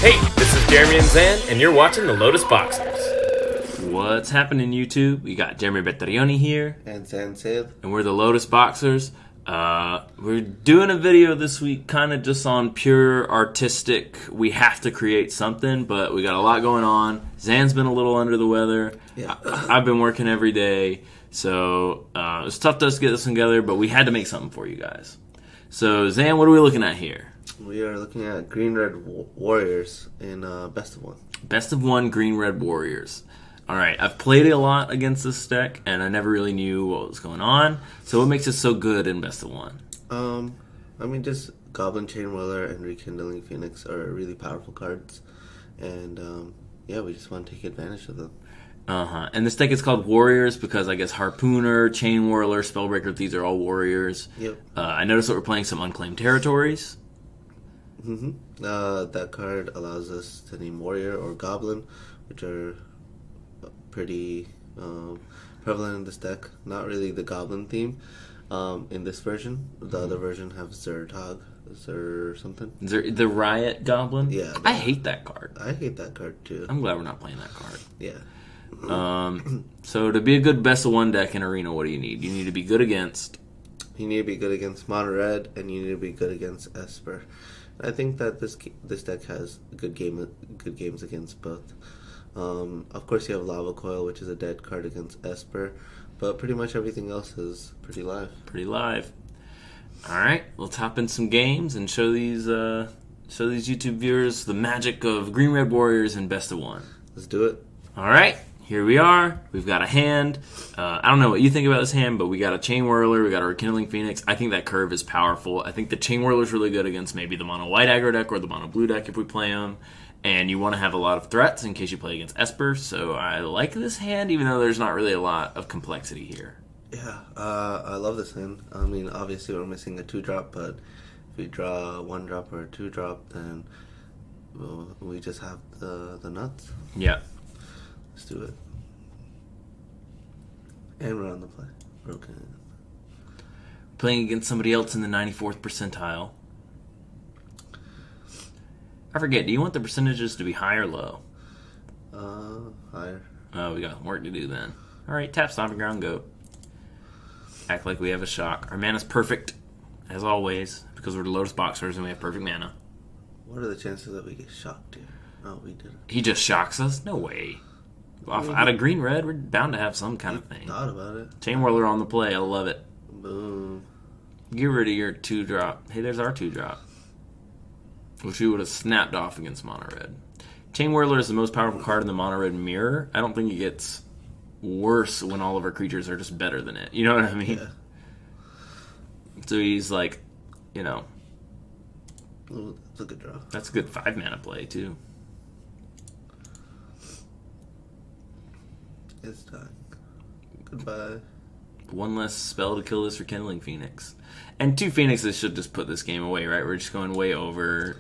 Hey, this is Jeremy and Zan, and you're watching the Lotus Boxers. What's happening, YouTube? We got Jeremy Bertarioni here. And Zan Syed. And we're the Lotus Boxers. We're doing a video this week kind of just on pure artistic. We have to create something, but we got a lot going on. Zan's been a little under the weather. Yeah. I've been working every day. So it's tough to us to get this together, but we had to make something for you guys. So, Zan, what are we looking at here? We are looking at Green-Red Warriors in Best of 1. Best of 1 Green-Red Warriors. Alright, I've played it a lot against this deck, and I never really knew what was going on. So what makes it so good in Best of 1? Just Goblin Chainwhirler and Rekindling Phoenix are really powerful cards. And, we just want to take advantage of them. And this deck is called Warriors because I guess Harpooner, Chainwhirler, Spellbreaker, these are all Warriors. Yep. I noticed that we're playing some Unclaimed Territories. That card allows us to name Warrior or Goblin, which are pretty prevalent in this deck. Not really the Goblin theme in this version. The other version have Zertog. Or something. The Riot Goblin? Yeah. I hate that card. I hate that card too. I'm glad we're not playing that card. Yeah. So to be a good Best of 1 deck in Arena, what do you need? You need to be good against... You need to be good against Mono Red, and you need to be good against Esper. I think that this deck has good games against both. Of course, you have Lava Coil, which is a dead card against Esper, but pretty much everything else is pretty live. Pretty live. All right, let's hop in some games and show these YouTube viewers the magic of Green Red Warriors in Best of 1. Let's do it. All right. Here we are. We've got a hand. I don't know what you think about this hand, but we got a Chainwhirler. We got a Rekindling Phoenix. I think that curve is powerful. I think the Chainwhirler is really good against maybe the mono white aggro deck or the mono blue deck if we play them. And you want to have a lot of threats in case you play against Esper. So I like this hand, even though there's not really a lot of complexity here. Yeah, I love this hand. I mean, obviously we're missing a 2-drop, but if we draw a 1-drop or a 2-drop, then we just have the nuts. Yeah. Let's do it. And we're on the play. Broken. Playing against somebody else in the 94th percentile. I forget, do you want the percentages to be high or low? Higher. Oh, we got work to do then. Alright, tap Stomping Ground, go. Act like we have a shock. Our mana's perfect, as always, because we're the Lotus Boxers and we have perfect mana. What are the chances that we get shocked here? Oh, we didn't. He just shocks us? No way. Out of green red, we're bound to have some kind of thing. Thought about it. Chainwhirler on the play, I love it. Boom. Get rid of your 2-drop. Hey, there's our 2-drop. Which we would have snapped off against mono red. Chainwhirler is the most powerful card in the mono red mirror. I don't think it gets worse when all of our creatures are just better than it. You know what I mean? Yeah. So he's like, you know. Ooh, that's a good draw. That's a good 5-mana play, too. It's time. Goodbye. One less spell to kill this Rekindling Phoenix. And 2 Phoenixes should just put this game away, right? We're just going way over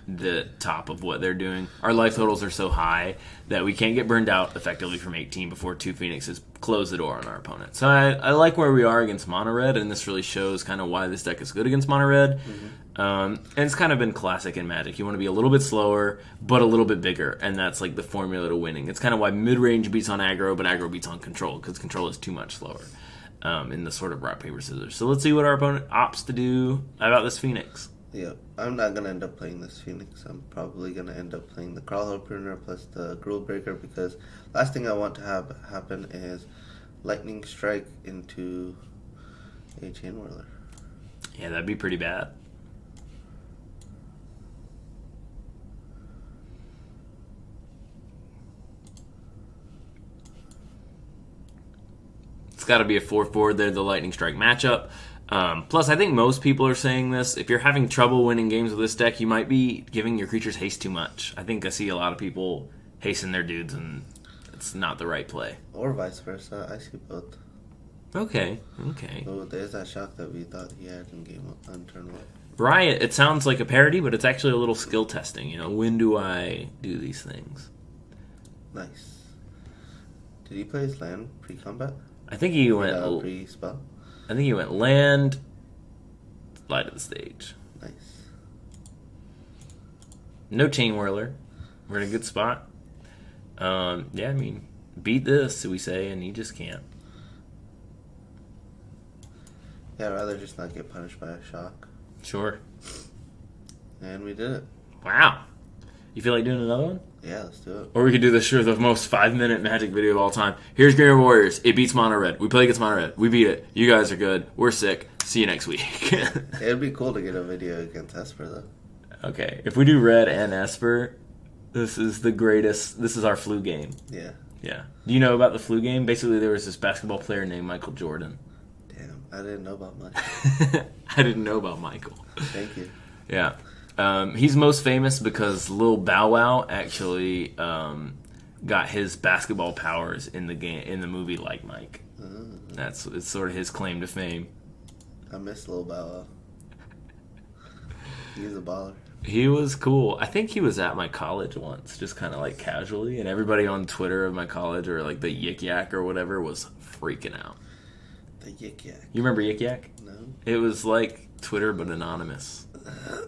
the top of what they're doing. Our life totals are so high that we can't get burned out effectively from 18 before 2 Phoenixes close the door on our opponent. So I like where we are against mono red, and this really shows kind of why this deck is good against mono red. And it's kind of been classic in Magic. You want to be a little bit slower, but a little bit bigger, and that's like the formula to winning. It's kind of why mid-range beats on aggro, but aggro beats on control, because control is too much slower in the sort of rock, paper, scissors. So let's see what our opponent opts to do about this Phoenix. Yeah, I'm not going to end up playing this Phoenix. I'm probably going to end up playing the Kraul Harpooner plus the Gruul Breaker, because last thing I want to have happen is Lightning Strike into a Chainwhirler. Yeah, that'd be pretty bad. It's got to be a 4-4. They're the Lightning Strike matchup. Plus, I think most people are saying this. If you're having trouble winning games with this deck, you might be giving your creatures haste too much. I think I see a lot of people hasting their dudes, and it's not the right play. Or vice versa. I see both. Okay. So there's that shock that we thought he had in game on turn 1. Riot, it sounds like a parody, but it's actually a little skill testing. You know, when do I do these things? Nice. Did he play his land pre-combat? I think he went pre-spell. I think he went land, light of the stage. Nice. No Chainwhirler. We're in a good spot. Yeah, I mean, beat this, we say, and he just can't. Yeah, I'd rather just not get punished by a shock. Sure. And we did it. Wow. You feel like doing another one? Yeah, let's do it. Or we could do the most 5-minute Magic video of all time. Here's Green Warriors. It beats Mono Red. We play against Mono Red. We beat it. You guys are good. We're sick. See you next week. It'd be cool to get a video against Esper, though. Okay. If we do Red and Esper, this is the greatest. This is our flu game. Yeah. Yeah. Do you know about the flu game? Basically, there was this basketball player named Michael Jordan. Damn, I didn't know about much. I didn't know about Michael. Thank you. Yeah. He's most famous because Lil Bow Wow actually got his basketball powers in the game in the movie Like Mike. It's sort of his claim to fame. I miss Lil Bow Wow. He's a baller. He was cool. I think he was at my college once, just kind of like casually, and everybody on Twitter of my college or like the Yik Yak or whatever was freaking out. The Yik Yak. You remember Yik Yak? No. It was like Twitter but anonymous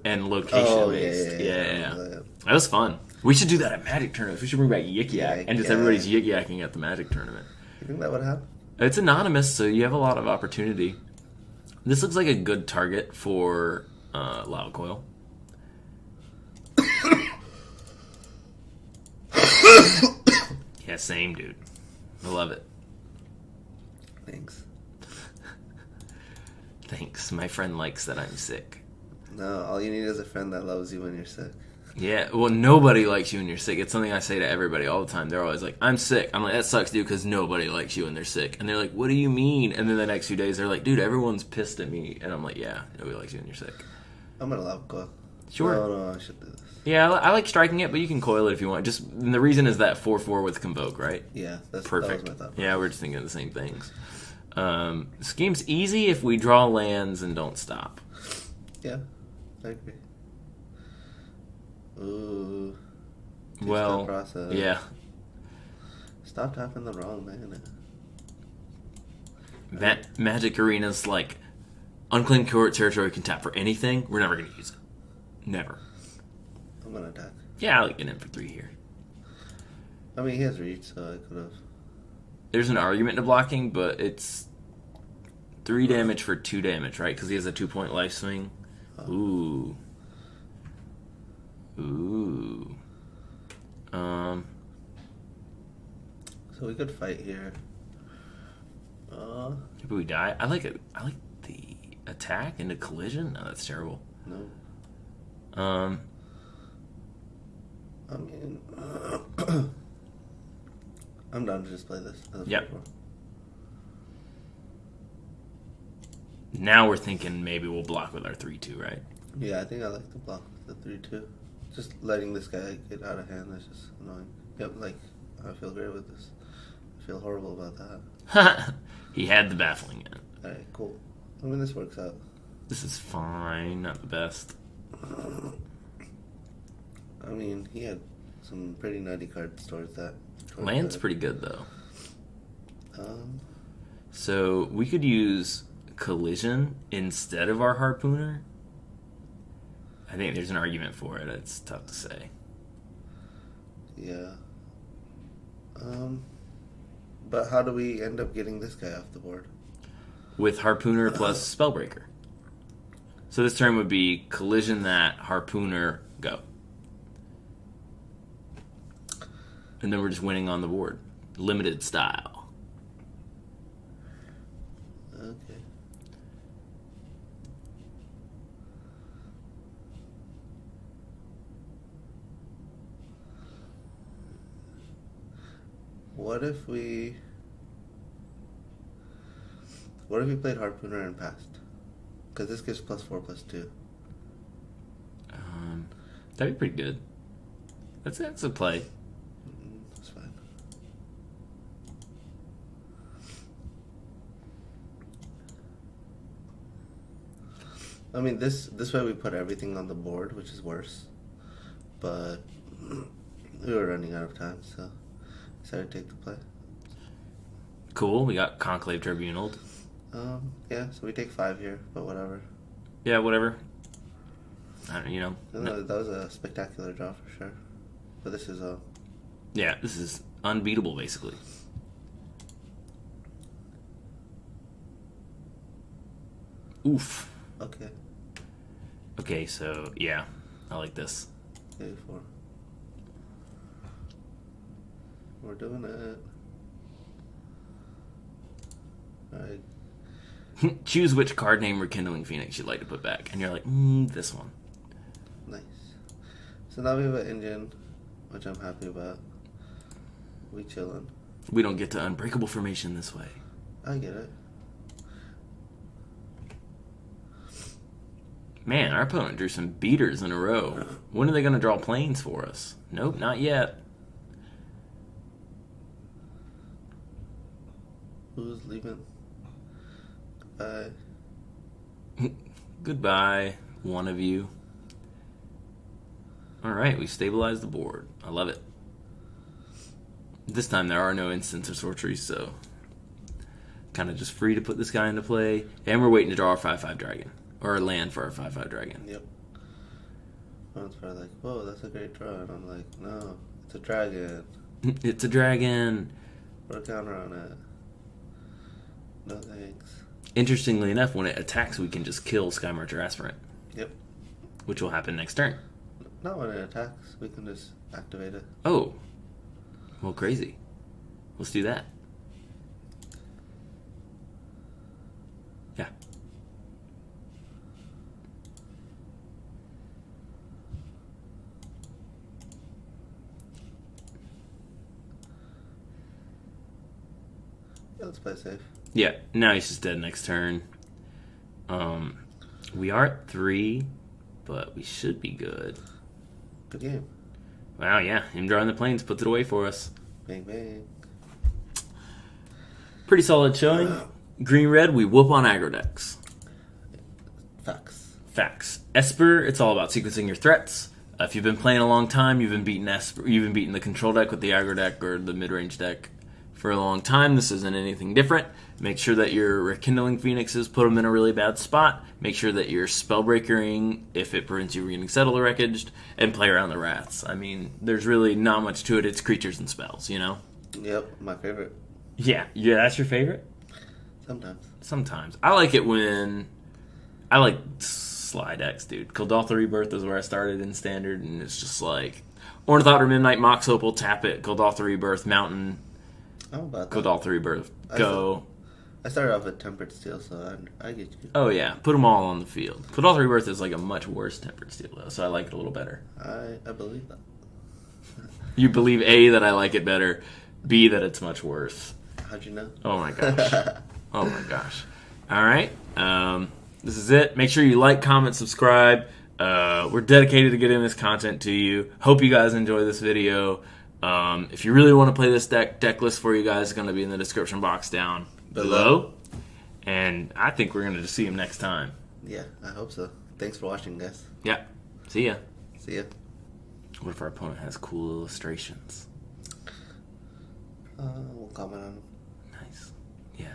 and location based. Yeah. That was fun. We should do that at Magic tournaments. We should bring back Yik Yak and just everybody's Yik Yakking at the Magic tournament. You think that would happen? It's anonymous, so you have a lot of opportunity. This looks like a good target for Lava Coil. Yeah, same, dude. I love it. Thanks. Thanks. My friend likes that I'm sick. No, all you need is a friend that loves you when you're sick. Yeah, well, nobody likes you when you're sick. It's something I say to everybody all the time. They're always like, I'm sick. I'm like, that sucks, dude, because nobody likes you when they're sick. And they're like, what do you mean? And then the next few days, they're like, dude, everyone's pissed at me. And I'm like, yeah, nobody likes you when you're sick. I'm gonna Lava Coil. Sure. No, I should do this. Yeah, I like striking it, but you can coil it if you want. Just and the reason is that 4/4 with Convoke, right? Yeah, that's Perfect. That was my thought. Yeah, we're just thinking of the same things. This game's easy if we draw lands and don't stop. Yeah, I agree. Ooh. Well, process. yeah. Stop tapping the wrong mana. Magic Arena's like Unclaimed Territory can tap for anything. We're never going to use it. Never. I'm gonna attack. Yeah, I like getting in for 3 here. I mean, he has reach, so I could have. There's an argument to blocking, but it's 3 damage for 2 damage, right? Because he has a 2-point life swing. Ooh. Ooh. So we could fight here. Maybe we die. I like it. I like the attack into collision. No, that's terrible. No. I mean, I'm down to just play this. Yep. Now we're thinking maybe we'll block with our 3-2, right? Yeah, I think I like to block with the 3-2. Just letting this guy get out of hand is just annoying. Yep, like, I feel great with this. I feel horrible about that. He had the baffling in. Alright, cool. I mean, this works out. This is fine, not the best. I mean, he had some pretty nutty cards towards that. Land's pretty good, though. So we could use collision instead of our Harpooner. I think there's an argument for it. It's tough to say. Yeah. But how do we end up getting this guy off the board? With Harpooner plus Spellbreaker. So this turn would be collision that, Harpooner, go. And then we're just winning on the board. Limited style. Okay. What if we played Harpooner and passed? Because this gives +4/+2. That'd be pretty good. That's a play. That's fine. I mean, this way we put everything on the board, which is worse. But we were running out of time, so I decided to take the play. Cool. We got Conclave Tribunal. Yeah, so we take 5 here, but whatever. Yeah, whatever. That was a spectacular draw for sure. But this is Yeah, this is unbeatable, basically. Oof. okay. Okay, so, yeah, I like this. Okay, 4. We're doing it. Alright. Choose which card name Rekindling Phoenix you'd like to put back. And you're like, this one. Nice. So now we have an engine, which I'm happy about. We chillin'. We don't get to Unbreakable Formation this way. I get it. Man, our opponent drew some beaters in a row. When are they going to draw planes for us? Nope, not yet. Who's leaving? Goodbye. Goodbye, one of you. Alright, we stabilized the board. I love it. This time there are no instants or sorceries, so kind of just free to put this guy into play. And we're waiting to draw our 5/5 dragon. Or a land for our 5/5 dragon. Yep. Everyone's probably like, whoa, that's a great draw. And I'm like, no, it's a dragon. It's a dragon. Put a counter on it. No thanks. Interestingly enough, when it attacks, we can just kill Sky Marcher Aspirant. Yep. Which will happen next turn. Not when it attacks. We can just activate it. Oh. Well, crazy. Let's do that. Yeah. Yeah, let's play safe. Yeah, now he's just dead next turn. We are at 3, but we should be good. Good game. Wow, yeah. Him drawing the planes puts it away for us. Bang, bang. Pretty solid showing. Green-red, we whoop on aggro decks. Facts. Facts. Esper, it's all about sequencing your threats. If you've been playing a long time, you've been beating Esper, you've been beating the control deck with the aggro deck or the mid-range deck for a long time. This isn't anything different. Make sure that your Rekindling Phoenixes put them in a really bad spot. Make sure that you're Spellbreakering if it prevents you from getting Settled or Wreckaged, and play around the Wraths. I mean, there's really not much to it. It's creatures and spells, you know? Yep, my favorite. Yeah, that's your favorite? Sometimes. I like it when... I like Sly decks, dude. Kuldotha Rebirth is where I started in Standard, and it's just like... Ornithopter Midnight, Mox Opal, tap it, Kuldotha Rebirth, Mountain... I'm about that. Kuldotha Rebirth, go... I started off with Tempered Steel, so I get you. Oh, yeah. Put them all on the field. Kuldotha Rebirth is like a much worse Tempered Steel, though, so I like it a little better. I believe that. You believe, A, that I like it better, B, that it's much worse. How'd you know? Oh, my gosh. Oh, my gosh. All right. This is it. Make sure you like, comment, subscribe. We're dedicated to getting this content to you. Hope you guys enjoy this video. If you really want to play this deck list for you guys is going to be in the description box down below. And I think we're going to just see him next time. Yeah, I hope so. Thanks for watching, guys. Yeah. See ya. See ya. What if our opponent has cool illustrations? We'll comment on them. Nice. Yeah.